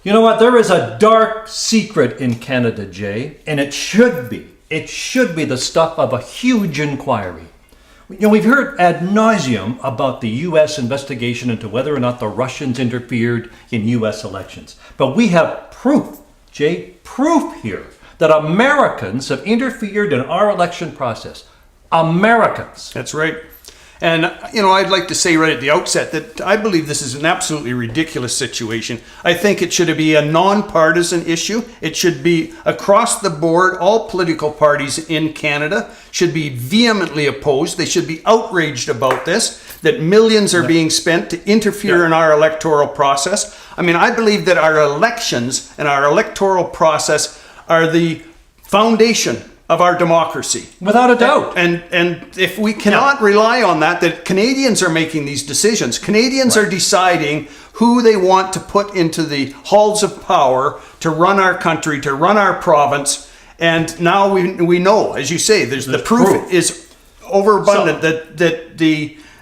You know what? There is a dark secret in Canada, Jay, and it should be. It should be the stuff of a huge inquiry. You know, we've heard ad nauseum about the U.S. investigation into whether or not the Russians interfered in U.S. elections. But we have proof, Jay, proof here that Americans have interfered in our election process. Americans. That's right. And, you know, I'd like to say right at the outset that I believe this is an absolutely ridiculous situation. I think it should be a nonpartisan issue. It should be across the board. All political parties in Canada should be vehemently opposed. They should be outraged about this, that millions are being spent to interfere in our electoral process. I mean, I believe that our elections and our electoral process are the foundation of our democracy. Without a doubt. And if we cannot rely on that Canadians are making these decisions. Canadians are deciding who they want to put into the halls of power to run our country, to run our province. And now we know, as you say, there's the proof is overabundant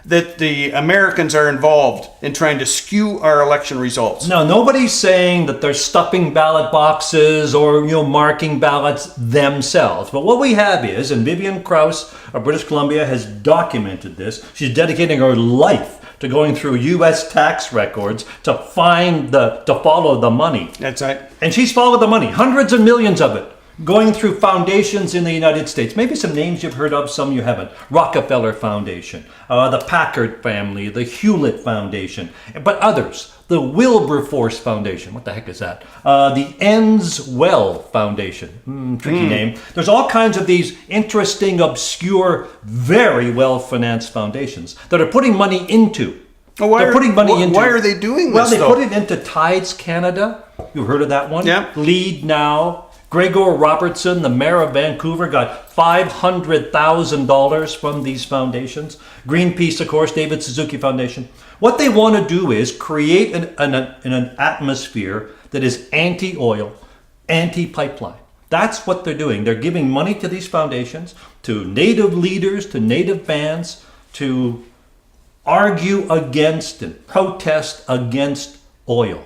that the Americans are involved in trying to skew our election results. No, nobody's saying that they're stuffing ballot boxes or, you know, marking ballots themselves. But what we have is, and Vivian Krause of British Columbia has documented this, she's dedicating her life to going through U.S. tax records to follow the money. That's right. And she's followed the money, hundreds of millions of it, going through foundations in the United States. Maybe some names you've heard of, some you haven't. Rockefeller Foundation, the Packard family, the Hewlett Foundation, but others. The Wilberforce Foundation. What the heck is that? The Ends Well Foundation. Tricky name. There's all kinds of these interesting, obscure, very well-financed foundations that are putting money into. Why are they doing this? Well, they put it into Tides Canada. You've heard of that one? Yeah. Lead Now. Gregor Robertson, the mayor of Vancouver, got $500,000 from these foundations. Greenpeace, of course, David Suzuki Foundation. What they want to do is create an atmosphere that is anti-oil, anti-pipeline. That's what they're doing. They're giving money to these foundations, to Native leaders, to Native bands, to argue against and protest against oil.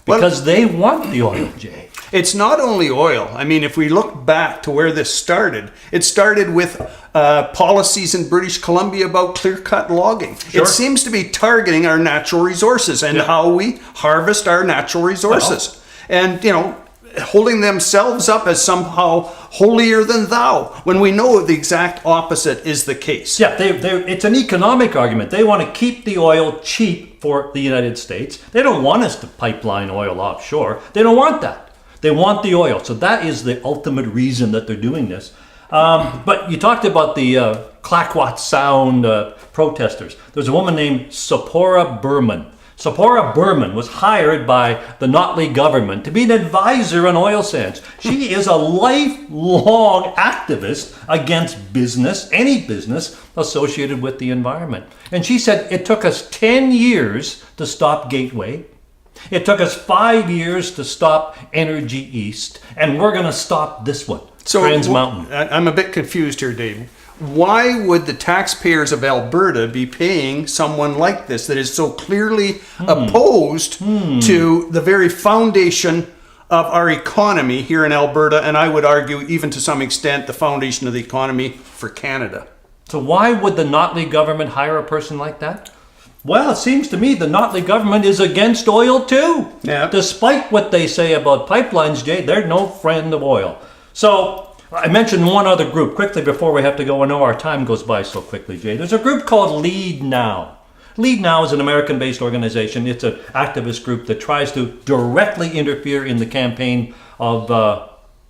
Because they want the oil, Jay. It's not only oil. I mean, if we look back to where this started, it started with policies in British Columbia about clear-cut logging. Sure. It seems to be targeting our natural resources and how we harvest our natural resources. And, you know, holding themselves up as somehow holier than thou, when we know the exact opposite is the case. Yeah, it's an economic argument. They want to keep the oil cheap for the United States. They don't want us to pipeline oil offshore. They don't want that. They want the oil. So that is the ultimate reason that they're doing this. But you talked about the Clayoquot Sound protesters. There's a woman named Tzeporah Berman. Tzeporah Berman was hired by the Notley government to be an advisor on oil sands. She is a lifelong activist against business, any business associated with the environment. And she said it took us 10 years to stop Gateway. It took us 5 years to stop Energy East, and we're going to stop this one, Trans Mountain. I'm a bit confused here, Dave. Why would the taxpayers of Alberta be paying someone like this that is so clearly opposed to the very foundation of our economy here in Alberta, and I would argue even to some extent the foundation of the economy for Canada? So why would the Notley government hire a person like that? Well, it seems to me the Notley government is against oil too. Yeah. Despite what they say about pipelines, Jay, they're no friend of oil. So I mentioned one other group quickly before we have to go. I know our time goes by so quickly, Jay. There's a group called Lead Now. Lead Now is an American-based organization. It's an activist group that tries to directly interfere in the campaign of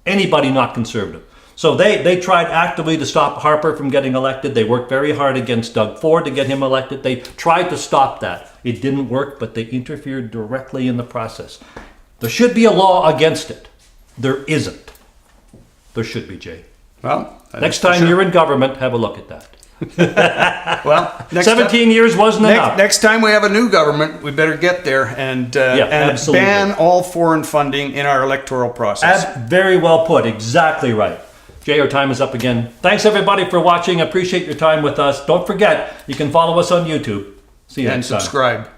anybody not conservative. So they tried actively to stop Harper from getting elected. They worked very hard against Doug Ford to get him elected. They tried to stop that. It didn't work, but they interfered directly in the process. There should be a law against it. There isn't. There should be, Jay. Well, next time you're in government, have a look at that. Well, 17 years wasn't enough. Next time we have a new government, we better get there and ban all foreign funding in our electoral process. Very well put. Exactly right. Jay, our time is up again. Thanks everybody for watching. Appreciate your time with us. Don't forget, you can follow us on YouTube. See you next time. And subscribe.